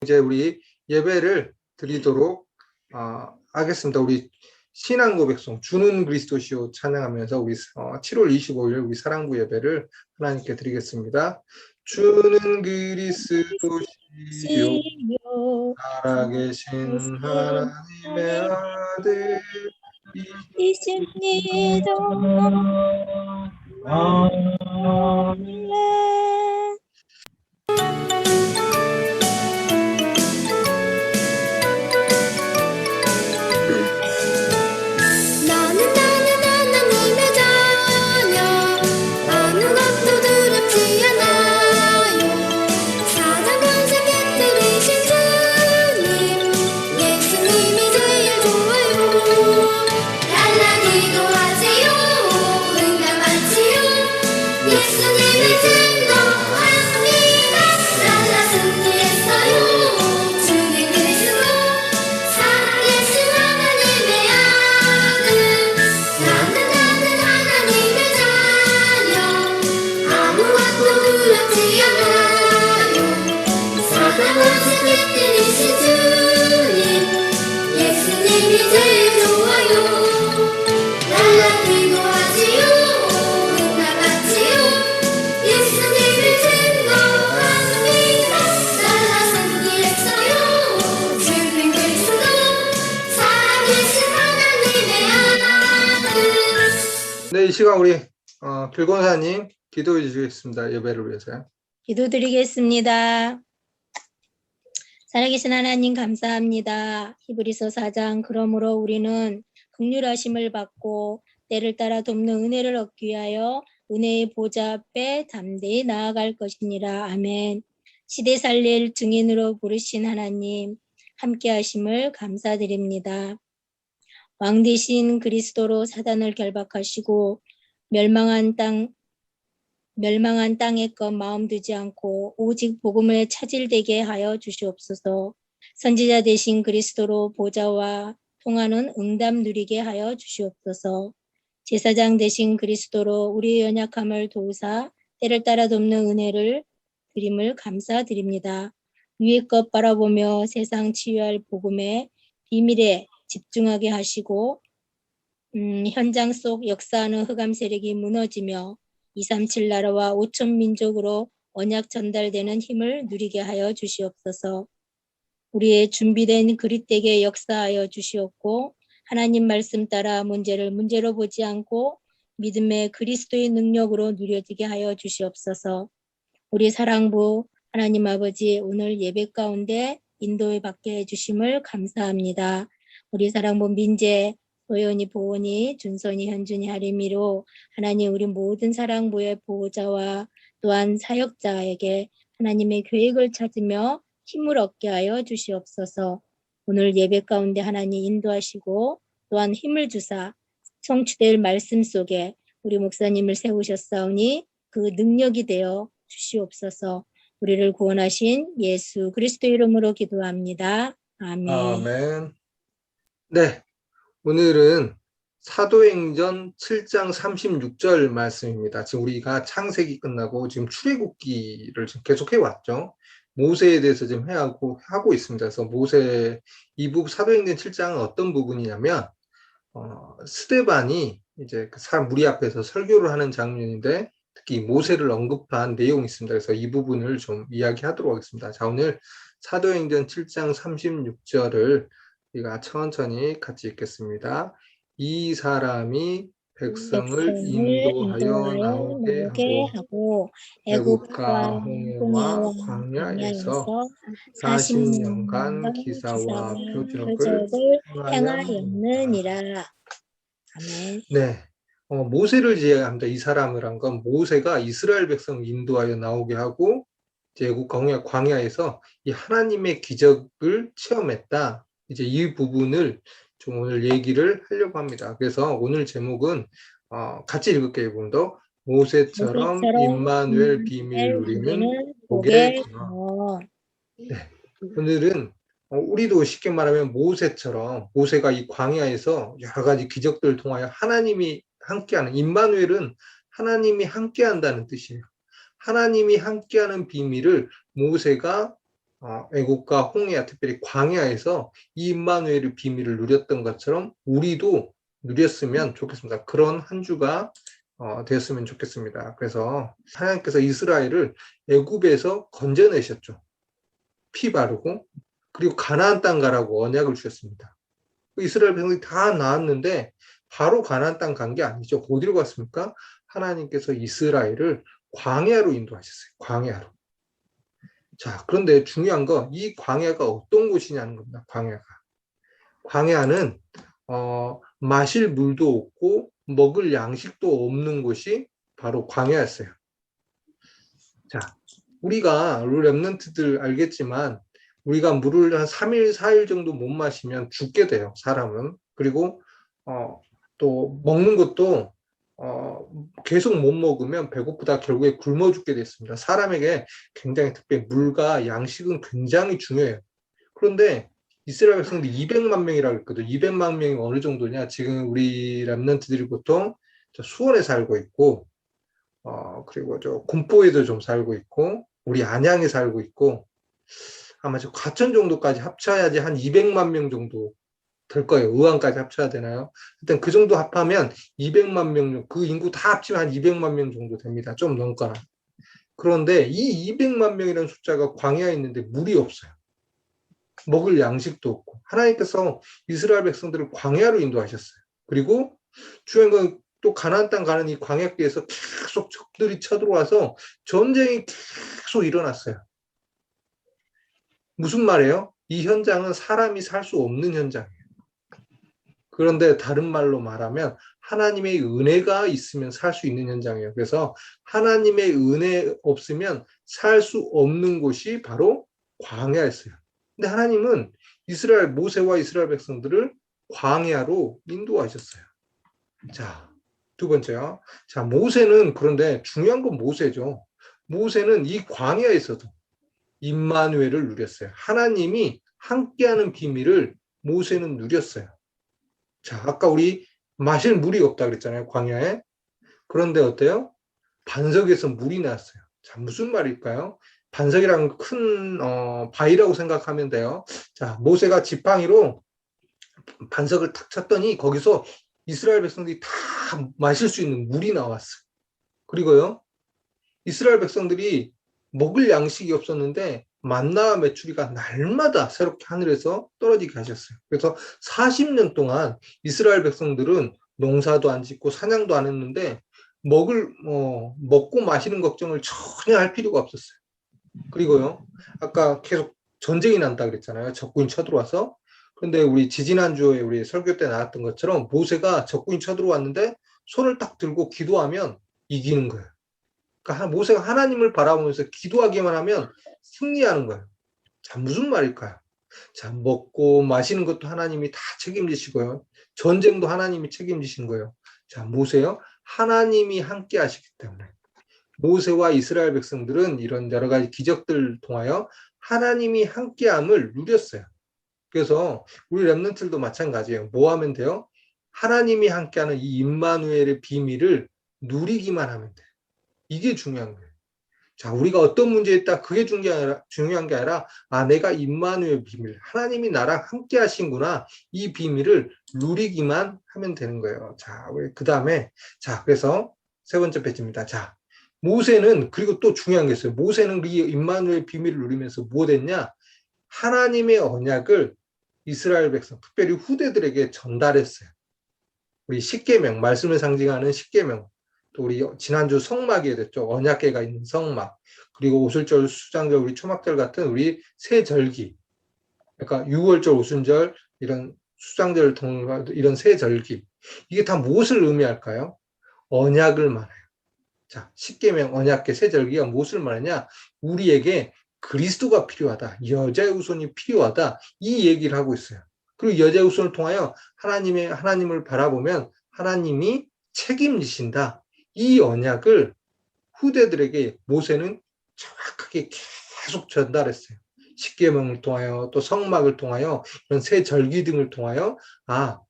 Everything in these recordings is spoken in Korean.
이제 우리 예배를 드리도록 하겠습니다. 우리 신앙 고백송 주는 그리스도시요 찬양하면서 우리 7월 25일 우리 사랑부 예배를 하나님께 드리겠습니다. 주는 그리스도시요 살아계신 하나님의 아들 이십니다. 아멘. 네, 이 시간 우리 길권사님 기도해 주시겠습니다. 예배를 위해서요. 기도드리겠습니다. 살아계신 하나님 감사합니다. 히브리서 4장 그러므로 우리는 긍휼하심을 받고 때를 따라 돕는 은혜를 얻기 위하여 은혜의 보좌 앞에 담대히 나아갈 것이니라. 아멘. 시대 살릴 증인으로 부르신 하나님 함께 하심을 감사드립니다. 왕 되신 그리스도로 사단을 결박하시고 멸망한 땅의 것 마음 두지 않고 오직 복음을 차질되게 하여 주시옵소서. 선지자 되신 그리스도로 보좌와 통하는 응답 누리게 하여 주시옵소서. 제사장 되신 그리스도로 우리의 연약함을 도우사 때를 따라 돕는 은혜를 드림을 감사드립니다. 위의 것 바라보며 세상 치유할 복음의 비밀에 집중하게 하시고 현장 속 역사하는 흑암 세력이 무너지며 237 나라와 5천 민족으로 언약 전달되는 힘을 누리게 하여 주시옵소서. 우리의 준비된 그릇되게 역사하여 주시옵고 하나님 말씀 따라 문제를 문제로 보지 않고 믿음의 그리스도의 능력으로 누려지게 하여 주시옵소서. 우리 사랑부 하나님 아버지 오늘 예배 가운데 인도에 받게 해주심을 감사합니다. 우리 사랑부 민재, 소연이, 보은이, 준선이, 현준이, 하림이로 하나님 우리 모든 사랑부의 보호자와 또한 사역자에게 하나님의 계획을 찾으며 힘을 얻게 하여 주시옵소서. 오늘 예배 가운데 하나님 인도하시고 또한 힘을 주사 성취될 말씀 속에 우리 목사님을 세우셨사오니 그 능력이 되어 주시옵소서. 우리를 구원하신 예수 그리스도 이름으로 기도합니다. 아멘. 아멘. 네, 오늘은 사도행전 7장 36절 말씀입니다. 지금 우리가 창세기 끝나고 지금 출애굽기를 지금 계속 해왔죠. 모세에 대해서 지금 하고 있습니다. 그래서 모세 이 부분 사도행전 7장은 어떤 부분이냐면 스데반이 이제 그 무리 앞에서 설교를 하는 장면인데 특히 모세를 언급한 내용이 있습니다. 그래서 이 부분을 좀 이야기하도록 하겠습니다. 자, 오늘 사도행전 7장 36절을 우리가 천천히 같이 읽겠습니다. 이 사람이 백성을 인도하여 나오게 하고 애국과 홍해와 광야에서 40년간 기사와 표적을 행하였느니라. 아멘. 네, 모세를 제외합니다. 이 사람을 한 건 모세가 이스라엘 백성을 인도하여 나오게 하고 애국과 홍해 광야에서 이 하나님의 기적을 체험했다. 이제 이 부분을 좀 오늘 얘기를 하려고 합니다. 그래서 오늘 제목은 같이 읽을게요. 좀 더 모세처럼 임마누엘 비밀 누리는 복의 근원. 네, 오늘은 우리도 쉽게 말하면 모세처럼 모세가 이 광야에서 여러 가지 기적들을 통하여 하나님이 함께하는 임마누엘은 하나님이 함께한다는 뜻이에요. 하나님이 함께하는 비밀을 모세가 애국과 홍해야, 특별히 광야에서 이 임마누엘의 비밀을 누렸던 것처럼 우리도 누렸으면 좋겠습니다. 그런 한 주가 되었으면 좋겠습니다. 그래서 하나님께서 이스라엘을 애굽에서 건져내셨죠. 피 바르고 그리고 가나안 땅 가라고 언약을 주셨습니다. 이스라엘 백성들이 다 나왔는데 바로 가나안 땅 간 게 아니죠. 어디로 갔습니까? 하나님께서 이스라엘을 광야로 인도하셨어요. 광야로. 자, 그런데 중요한 거, 이 광야가 어떤 곳이냐는 겁니다. 광야가. 광야는 마실 물도 없고 먹을 양식도 없는 곳이 바로 광야였어요. 자, 우리가 랩런트들 알겠지만 우리가 물을 한 3일, 4일 정도 못 마시면 죽게 돼요. 사람은. 그리고 또 먹는 것도 계속 못 먹으면 배고프다 결국에 굶어 죽게 됐습니다. 사람에게 굉장히 특별히 물과 양식은 굉장히 중요해요. 그런데 이스라엘 백성들이 200만 명이라고 했거든요. 200만 명이 어느 정도냐? 지금 우리 랩런트들이 보통 수원에 살고 있고, 그리고 저 군포에도 좀 살고 있고, 우리 안양에 살고 있고, 아마 저 과천 정도까지 합쳐야지 한 200만 명 정도 될 거예요. 의왕까지 합쳐야 되나요? 일단 그 정도 합하면 200만 명, 그 인구 다 합치면 한 200만 명 정도 됩니다. 좀 넘거나. 그런데 이 200만 명이라는 숫자가 광야에 있는데 물이 없어요. 먹을 양식도 없고. 하나님께서 이스라엘 백성들을 광야로 인도하셨어요. 그리고 중요한 건 또 가나안 땅 가는 이 광야길에서 계속 적들이 쳐들어와서 전쟁이 계속 일어났어요. 무슨 말이에요? 이 현장은 사람이 살 수 없는 현장이에요. 그런데 다른 말로 말하면 하나님의 은혜가 있으면 살 수 있는 현장이에요. 그래서 하나님의 은혜 없으면 살 수 없는 곳이 바로 광야였어요. 근데 하나님은 이스라엘 모세와 이스라엘 백성들을 광야로 인도하셨어요. 자, 두 번째요. 자, 모세는 그런데 중요한 건 모세죠. 모세는 이 광야에서도 임마누엘을 누렸어요. 하나님이 함께하는 비밀을 모세는 누렸어요. 자, 아까 우리 마실 물이 없다 그랬잖아요. 광야에. 그런데 어때요? 반석에서 물이 나왔어요. 자, 무슨 말일까요? 반석이랑 큰 바위라고 생각하면 돼요. 자, 모세가 지팡이로 반석을 탁 쳤더니 거기서 이스라엘 백성들이 다 마실 수 있는 물이 나왔어요. 그리고요, 이스라엘 백성들이 먹을 양식이 없었는데 만나와 메추리가 날마다 새롭게 하늘에서 떨어지게 하셨어요. 그래서 40년 동안 이스라엘 백성들은 농사도 안 짓고 사냥도 안 했는데 먹고 마시는 걱정을 전혀 할 필요가 없었어요. 그리고요, 아까 계속 전쟁이 난다 그랬잖아요. 적군이 쳐들어와서. 그런데 우리 지지난주에 우리 설교 때 나왔던 것처럼 모세가 적군이 쳐들어왔는데 손을 딱 들고 기도하면 이기는 거예요. 그러니까 모세가 하나님을 바라보면서 기도하기만 하면 승리하는 거예요. 자, 무슨 말일까요? 자, 먹고 마시는 것도 하나님이 다 책임지시고요. 전쟁도 하나님이 책임지신 거예요. 자, 모세요. 하나님이 함께 하시기 때문에 모세와 이스라엘 백성들은 이런 여러 가지 기적들을 통하여 하나님이 함께함을 누렸어요. 그래서 우리 랩런트들도 마찬가지예요. 뭐 하면 돼요? 하나님이 함께하는 이 임마누엘의 비밀을 누리기만 하면 돼요. 이게 중요한 거예요. 자, 우리가 어떤 문제에 있다 그게 중요한 게 아니라 내가 임마누엘 비밀, 하나님이 나랑 함께 하신구나 이 비밀을 누리기만 하면 되는 거예요. 자, 그 다음에 자, 그래서 세 번째 페이지입니다. 자, 모세는 그리고 또 중요한 게 있어요. 모세는 이 임마누엘 비밀을 누리면서 뭐 됐냐? 하나님의 언약을 이스라엘 백성, 특별히 후대들에게 전달했어요. 우리 십계명, 말씀을 상징하는 십계명, 또 우리 지난주 성막이 됐죠. 언약궤가 있는 성막, 그리고 오슬절, 수장절, 우리 초막절 같은 우리 세 절기, 그러니까 유월절, 오순절, 이런 수장절, 이런 세 절기, 이게 다 무엇을 의미할까요? 언약을 말해요. 자, 십계명, 언약궤, 세 절기가 무엇을 말하냐? 우리에게 그리스도가 필요하다. 여자의 후손이 필요하다. 이 얘기를 하고 있어요. 그리고 여자의 후손을 통하여 하나님을 바라보면 하나님이 책임지신다. 이 언약을 후대들에게 모세는 정확하게 계속 전달했어요. 십계명을 통하여 또 성막을 통하여 이런 세 절기 등을 통하여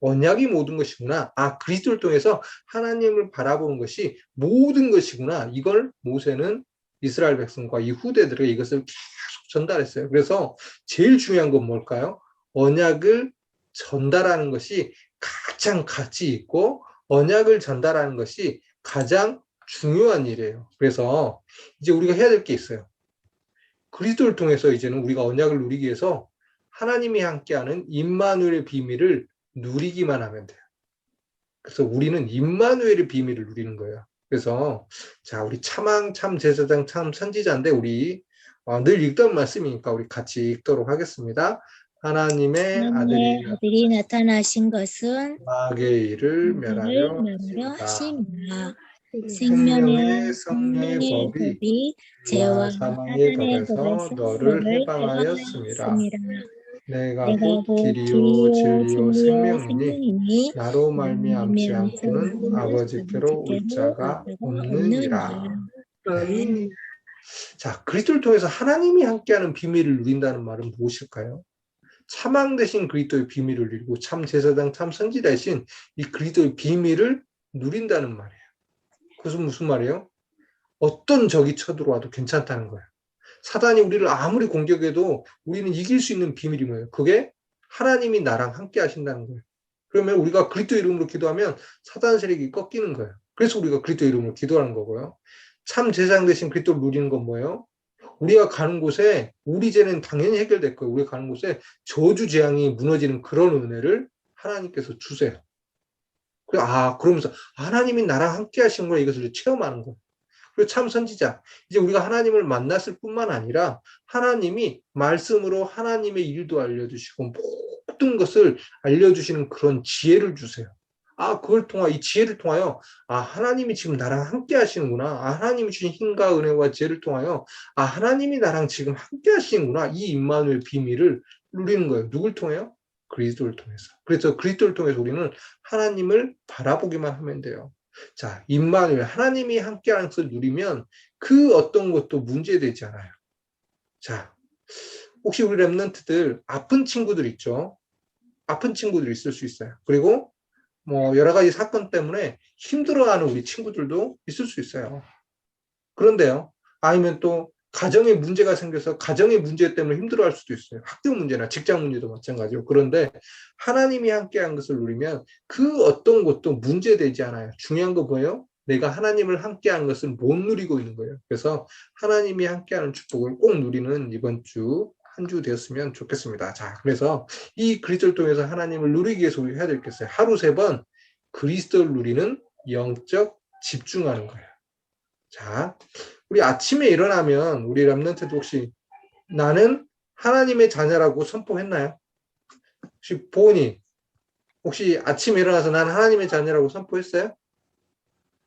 언약이 모든 것이구나. 그리스도를 통해서 하나님을 바라보는 것이 모든 것이구나. 이걸 모세는 이스라엘 백성과 이 후대들에게 이것을 계속 전달했어요. 그래서 제일 중요한 건 뭘까요? 언약을 전달하는 것이 가장 가치 있고 언약을 전달하는 것이 가장 중요한 일이에요. 그래서 이제 우리가 해야 될 게 있어요. 그리스도를 통해서 이제는 우리가 언약을 누리기 위해서 하나님이 함께하는 임마누엘의 비밀을 누리기만 하면 돼요. 그래서 우리는 임마누엘의 비밀을 누리는 거예요. 그래서 자, 우리 참왕, 참 제사장, 참 선지자인데 우리 늘 읽던 말씀이니까 우리 같이 읽도록 하겠습니다. 하나님의 하나님의 아들이 나타나신 것은 마귀의 일을 죄를 멸하려 멸하려 하심이라. 하심이라. 생명의 성령의 법이 법이 죄와 죄와 사망의 사단의 법에서 법에서 너를 너를 해방하였습니다. 해방하였습니다. 내가 내가 곧 곧 길이요 길이요 진리요 진리요 생명이니 생명이니 나로 말미암지 말미암지 않고는 않고는 아버지께로 올 아버지께로 올 자가 자가 없느니라. 없느니라. 자, 그리스도를 통해서 하나님이 함께하는 비밀을 누린다는 말은 무엇일까요? 참왕 되신 그리스도의 비밀을 누리고 참 제사장, 참 선지 대신 이 그리스도의 비밀을 누린다는 말이에요. 그것은 무슨 말이에요? 어떤 적이 쳐들어와도 괜찮다는 거예요. 사단이 우리를 아무리 공격해도 우리는 이길 수 있는 비밀이 뭐예요? 그게 하나님이 나랑 함께 하신다는 거예요. 그러면 우리가 그리스도 이름으로 기도하면 사단 세력이 꺾이는 거예요. 그래서 우리가 그리스도 이름으로 기도하는 거고요. 참 제사장 되신 그리스도를 누리는 건 뭐예요? 우리가 가는 곳에 우리 죄는 당연히 해결될 거예요. 우리가 가는 곳에 저주 재앙이 무너지는 그런 은혜를 하나님께서 주세요. 그러면서 하나님이 나랑 함께 하신 거야 이것을 체험하는 거예요. 그리고 참 선지자. 이제 우리가 하나님을 만났을 뿐만 아니라 하나님이 말씀으로 하나님의 일도 알려주시고 모든 것을 알려주시는 그런 지혜를 주세요. 그걸 이 지혜를 통하여, 하나님이 지금 나랑 함께 하시는구나. 하나님이 주신 힘과 은혜와 지혜를 통하여, 하나님이 나랑 지금 함께 하시는구나. 이 임마누엘 비밀을 누리는 거예요. 누굴 통해요? 그리스도를 통해서. 그래서 그리스도를 통해서 우리는 하나님을 바라보기만 하면 돼요. 자, 임마누엘, 하나님이 함께하는 것을 누리면 그 어떤 것도 문제되지 않아요. 자, 혹시 우리 랩런트들 아픈 친구들 있죠? 아픈 친구들 있을 수 있어요. 그리고 여러 가지 사건 때문에 힘들어하는 우리 친구들도 있을 수 있어요. 그런데요, 아니면 또 가정에 문제가 생겨서 가정의 문제 때문에 힘들어할 수도 있어요. 학교 문제나 직장 문제도 마찬가지고. 그런데 하나님이 함께한 것을 누리면 그 어떤 것도 문제되지 않아요. 중요한 거 뭐예요? 내가 하나님을 함께한 것을 못 누리고 있는 거예요. 그래서 하나님이 함께하는 축복을 꼭 누리는 이번 주 한 주 되었으면 좋겠습니다. 자, 그래서 이 그리스도를 통해서 하나님을 누리기 위해서 우리가 해야 될 게 있어요. 하루 3번 그리스도를 누리는 영적 집중하는 거예요. 자, 우리 아침에 일어나면 우리 랩런트도 혹시 나는 하나님의 자녀라고 선포했나요? 혹시 보은이 혹시 아침에 일어나서 나는 하나님의 자녀라고 선포했어요?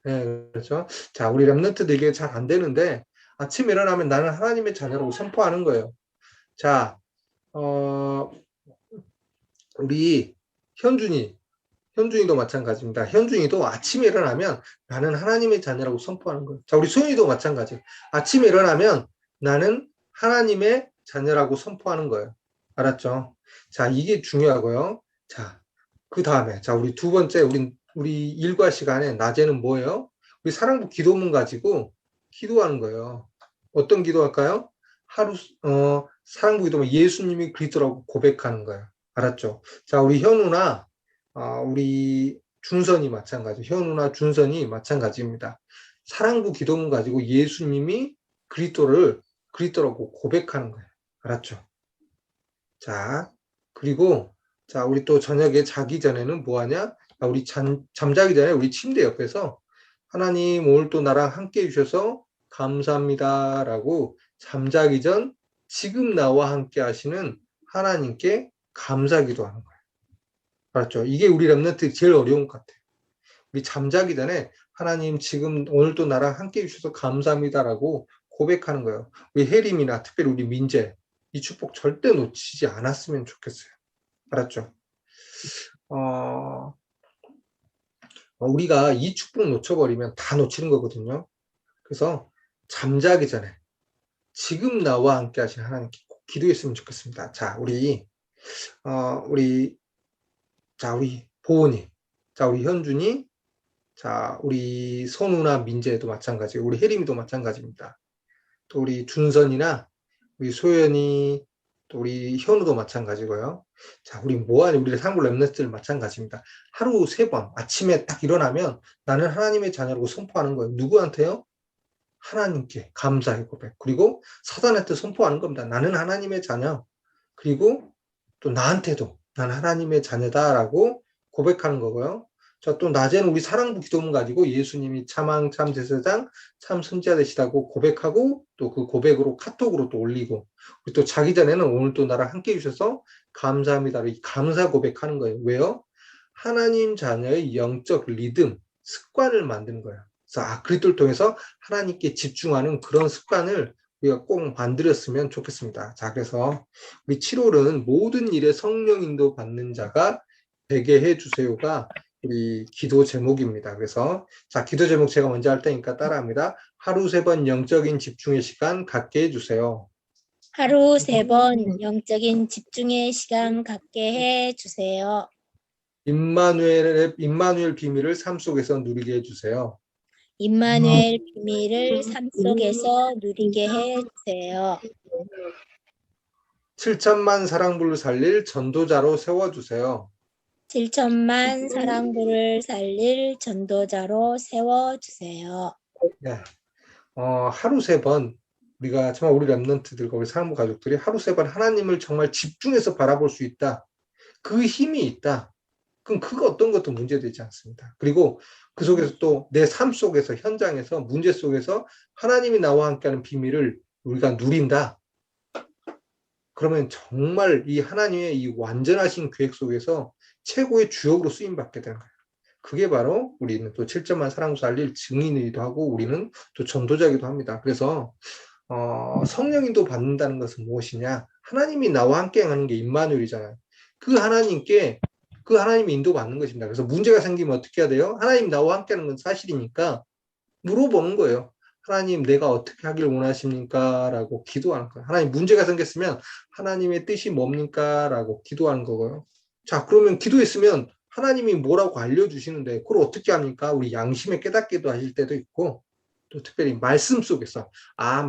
네, 그렇죠. 자, 우리 랩런트들에게 잘 안 되는데 아침에 일어나면 나는 하나님의 자녀라고 선포하는 거예요. 자, 우리 현준이도 마찬가지입니다. 현준이도 아침에 일어나면 나는 하나님의 자녀라고 선포하는 거예요. 자, 우리 소연이도 마찬가지예요. 아침에 일어나면 나는 하나님의 자녀라고 선포하는 거예요. 알았죠? 자, 이게 중요하고요. 자, 그 다음에, 자, 우리 두 번째, 우리 일과 시간에 낮에는 뭐예요? 우리 사랑부 기도문 가지고 기도하는 거예요. 어떤 기도할까요? 사랑부 기도문 예수님이 그리스도라고 고백하는 거예요. 알았죠? 자, 우리 현우나 우리 준선이 마찬가지, 현우나 준선이 마찬가지입니다. 사랑부 기도문 가지고 예수님이 그리스도라고 고백하는 거예요. 알았죠? 자, 그리고 자, 우리 또 저녁에 자기 전에는 뭐 하냐? 우리 잠자기 전에 우리 침대 옆에서 하나님 오늘 또 나랑 함께 해주셔서 감사합니다라고 잠자기 전 지금 나와 함께 하시는 하나님께 감사기도 하는 거예요. 알았죠? 이게 우리 랩런트 제일 어려운 것 같아요. 우리 잠자기 전에 하나님 지금 오늘 또 나랑 함께 해주셔서 감사합니다라고 고백하는 거예요. 우리 혜림이나 특별히 우리 민재 이 축복 절대 놓치지 않았으면 좋겠어요. 알았죠? 우리가 이 축복 놓쳐버리면 다 놓치는 거거든요. 그래서 잠자기 전에 지금 나와 함께 하신 하나님께 꼭 기도했으면 좋겠습니다. 자, 우리 보은이, 자, 우리 현준이, 자, 우리 선우나 민재도 마찬가지고, 우리 혜림이도 마찬가지입니다. 또 우리 준선이나 우리 소연이, 또 우리 현우도 마찬가지고요. 자, 우리 뭐하니? 우리 상부 렘넌트들 마찬가지입니다. 하루 3번 아침에 딱 일어나면 나는 하나님의 자녀라고 선포하는 거예요. 누구한테요? 하나님께 감사의 고백. 그리고 사단한테 선포하는 겁니다. 나는 하나님의 자녀. 그리고 또 나한테도 난 하나님의 자녀다라고 고백하는 거고요. 자, 또 낮에는 우리 사랑부 기도문 가지고 예수님이 참왕, 참 제사장, 참 선지자 되시다고 고백하고 또 그 고백으로 카톡으로 또 올리고, 또 자기 전에는 오늘 또 나랑 함께 해주셔서 감사합니다. 이 감사 고백하는 거예요. 왜요? 하나님 자녀의 영적 리듬, 습관을 만드는 거예요. 그래서 그리스도를 통해서 하나님께 집중하는 그런 습관을 우리가 꼭 만들었으면 좋겠습니다. 자, 그래서 우리 7월은 모든 일에 성령 인도 받는 자가 되게 해주세요가 우리 기도 제목입니다. 그래서 자, 기도 제목 제가 먼저 할 테니까 따라합니다. 하루 3번 영적인 집중의 시간 갖게 해주세요. 하루 3번 영적인 집중의 시간 갖게 해주세요. 임마누엘 비밀을 삶 속에서 누리게 해주세요. 임마누엘 비밀을 삶 속에서 누리게 해주세요. 7천만 사랑부를 살릴 전도자로 세워주세요. 7천만 사랑부를 살릴 전도자로 세워주세요. 네. 하루 3번 우리가 정말 우리 렘넌트들과 우리 사랑부 가족들이 하루 3번 하나님을 정말 집중해서 바라볼 수 있다. 그 힘이 있다. 그럼 그거 어떤 것도 문제되지 않습니다. 그리고 그 속에서 또 내 삶 속에서 현장에서 문제 속에서 하나님이 나와 함께하는 비밀을 우리가 누린다. 그러면 정말 이 하나님의 이 완전하신 계획 속에서 최고의 주역으로 쓰임받게 되는 거예요. 그게 바로 우리는 또 7점만 사랑부 살릴 증인이기도 하고 우리는 또 전도자이기도 합니다. 그래서 성령인도 받는다는 것은 무엇이냐? 하나님이 나와 함께 하는 게 임마누엘이잖아요. 그 하나님이 인도받는 것입니다. 그래서 문제가 생기면 어떻게 해야 돼요? 하나님 나와 함께 하는 건 사실이니까 물어보는 거예요. 하나님 내가 어떻게 하길 원하십니까? 라고 기도하는 거예요. 하나님 문제가 생겼으면 하나님의 뜻이 뭡니까? 라고 기도하는 거고요. 자, 그러면 기도했으면 하나님이 뭐라고 알려주시는데 그걸 어떻게 합니까? 우리 양심에 깨닫기도 하실 때도 있고 또 특별히 말씀 속에서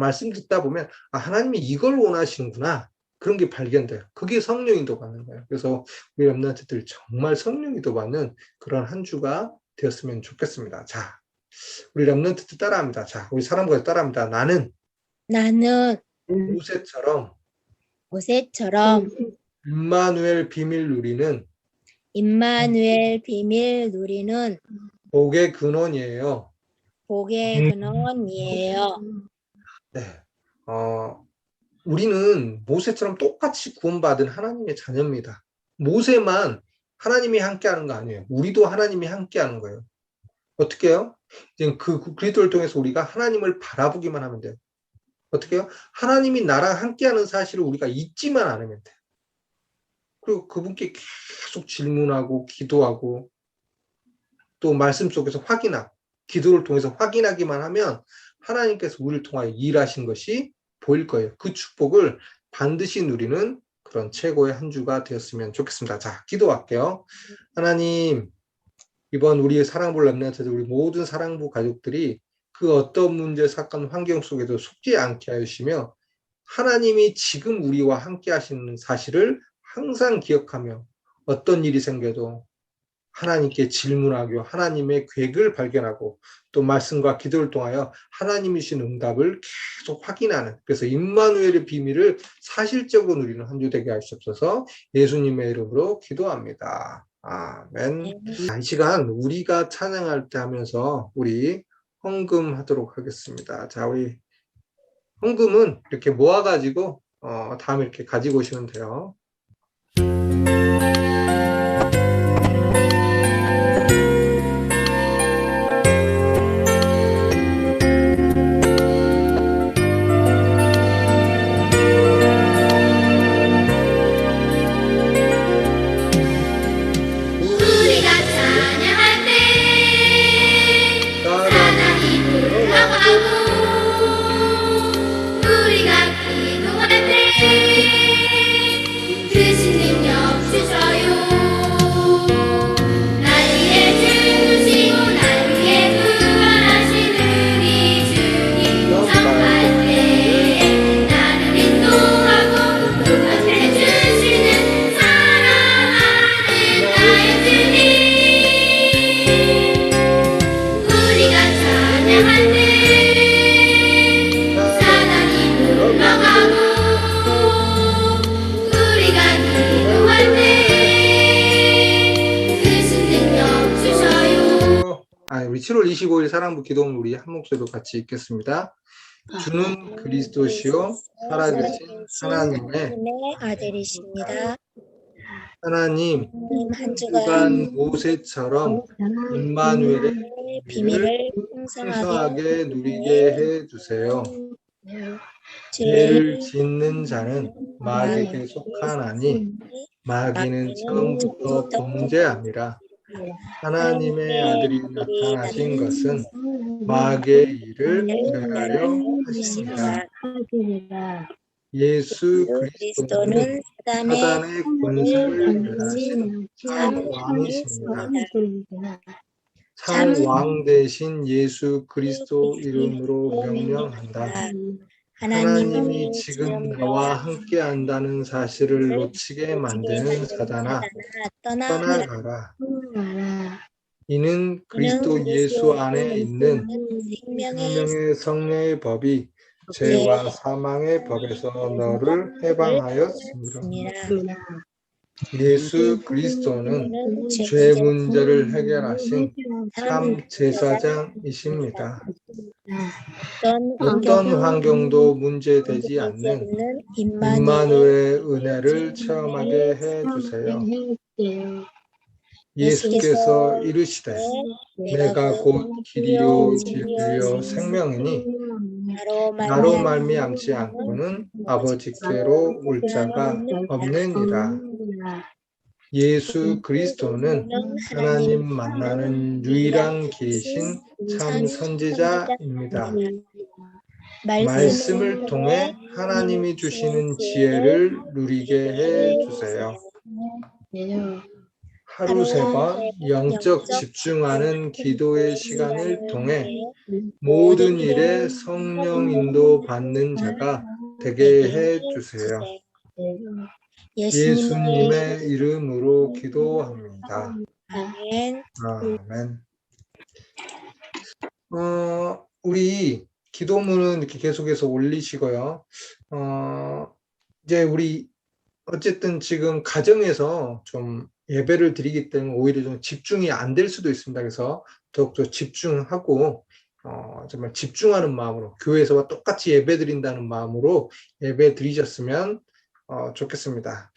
말씀 듣다 보면 하나님이 이걸 원하시는구나. 그런 게 발견돼요. 그게 성령인도 받는 거예요. 그래서 우리 렘넌트들 정말 성령인도 받는 그런 한 주가 되었으면 좋겠습니다. 자, 우리 렘넌트들 따라합니다. 자, 우리 사람과 따라합니다. 나는 모세처럼 임마누엘 비밀 누리는 복의 근원이에요. 네. 우리는 모세처럼 똑같이 구원받은 하나님의 자녀입니다. 모세만 하나님이 함께하는 거 아니에요. 우리도 하나님이 함께하는 거예요. 어떻게 해요? 이제 그 그리스도를 통해서 우리가 하나님을 바라보기만 하면 돼요. 어떻게 해요? 하나님이 나랑 함께하는 사실을 우리가 잊지만 않으면 돼요. 그리고 그분께 계속 질문하고 기도하고 또 말씀 속에서 확인하고 기도를 통해서 확인하기만 하면 하나님께서 우리를 통하여 일하신 것이 보일 거예요. 그 축복을 반드시 누리는 그런 최고의 한 주가 되었으면 좋겠습니다. 자, 기도할게요. 하나님, 이번 우리의 사랑부 렘넌트들, 우리 모든 사랑부 가족들이 그 어떤 문제, 사건, 환경 속에도 속지 않게 하시며 하나님이 지금 우리와 함께 하시는 사실을 항상 기억하며 어떤 일이 생겨도 하나님께 질문하고 하나님의 계획을 발견하고 또 말씀과 기도를 통하여 하나님이 주신 응답을 계속 확인하는, 그래서 임마누엘의 비밀을 사실적으로 누리는 한 주 되게 하시옵소서. 예수님의 이름으로 기도합니다. 아멘. 이 시간 우리가 찬양할 때 하면서 우리 헌금하도록 하겠습니다. 자, 우리 헌금은 이렇게 모아가지고 다음에 이렇게 가지고 오시면 돼요. 우리가 기도할 때 주신 능력 우리 7월 25일 사랑부 기도문 우리 한 목소리로 같이 읽겠습니다. 주는 그리스도시요 살아계신 하나님의 아들이십니다. 하나님 한 주간 주간 모세처럼 임마누엘의 비밀을 풍성하게 누리게 해주세요. 죄를 짓는 자는 마귀에게 속하나니 마귀는 처음부터 범죄함이라. 하나님의 아들이 나타나신 것은 마귀의 일을 멸하려 하십니다. 예수 그리스도는 사단의 권세를 멸하신 참 왕이십니다. 참 왕 대신 예수 그리스도 이름으로 명령한다. 하나님이 지금 나와 함께 한다는 사실을 놓치게 만드는 사단아, 떠나가라. 이는 그리스도 예수 안에 있는 생명의 성령의 법이 죄와 사망의 법에서 너를 해방하였습니다. 예수 그리스도는 죄 문제를 해결하신 참 제사장이십니다. 어떤 환경도 문제되지 않는 임마누엘의 은혜를 체험하게 해주세요. 예수께서 이르시되 내가 곧 길이요 진리요 생명이니 나로 말미암지 않고는 아버지께로 올 자가 없느니라. 예수 그리스도는 하나님 만나는 유일한 길이신 참 선지자입니다. 말씀을 통해 하나님이 주시는 지혜를 누리게 해주세요. 하루 3번 영적 집중하는 기도의 시간을 통해 모든 일에 성령 인도 받는 자가 되게 해주세요. 예수님의 이름으로 기도합니다. 아멘. 아멘. 우리 기도문은 이렇게 계속해서 올리시고요. 이제 우리 어쨌든 지금 가정에서 좀 예배를 드리기 때문에 오히려 좀 집중이 안 될 수도 있습니다. 그래서 더욱더 집중하고 정말 집중하는 마음으로 교회에서와 똑같이 예배 드린다는 마음으로 예배 드리셨으면 좋겠습니다.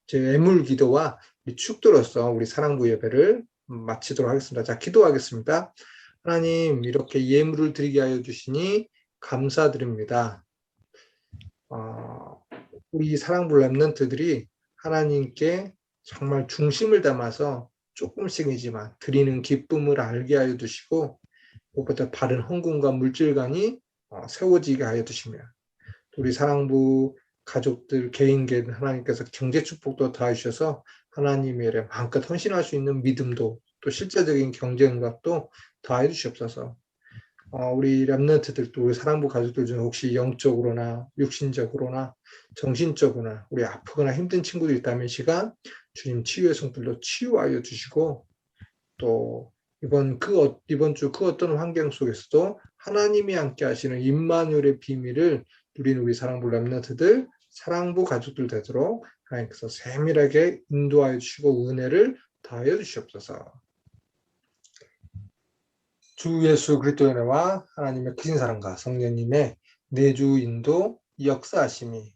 제 애물 기도와 축도로서 우리 사랑부 예배를 마치도록 하겠습니다. 자, 기도하겠습니다. 하나님, 이렇게 예물을 드리게 하여 주시니 감사드립니다. 우리 사랑부 렘넌트들이 하나님께 정말 중심을 담아서 조금씩이지만 드리는 기쁨을 알게 하여 주시고 무엇보다 바른 헌금과 물질관이 세워지게 하여 주시며 우리 사랑부 가족들 개인계는 하나님께서 경제 축복도 더하셔서 하나님의 일에 마음껏 헌신할 수 있는 믿음도 또 실제적인 경쟁력도 더해 주시옵소서. 우리 렘넌트들도 우리 사랑부 가족들 중 혹시 영적으로나 육신적으로나 정신적으로나 우리 아프거나 힘든 친구들이 있다면 이 시간 주님 치유의 손길로 치유하여 주시고 또 이번 주 그 어떤 환경 속에서도 하나님이 함께 하시는 임마누엘의 비밀을 누리는 우리 사랑부 렘넌트들 사랑부 가족들 되도록 하나님께서 세밀하게 인도하여 주시고 은혜를 더하여 주시옵소서. 주 예수 그리스도의 은혜와 하나님의 크신 사랑과 성령님의 내주 인도 역사하심이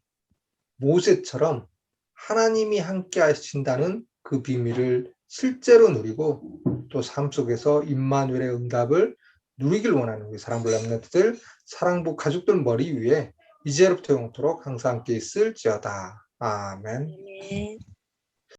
모세처럼 하나님이 함께 하신다는 그 비밀을 실제로 누리고 또 삶 속에서 임마누엘의 응답을 누리길 원하는 우리 사랑부 렘넌트들 사랑부 가족들 머리 위에 이제로부터 영원토록 항상 함께 있을지어다. 아멘. 네.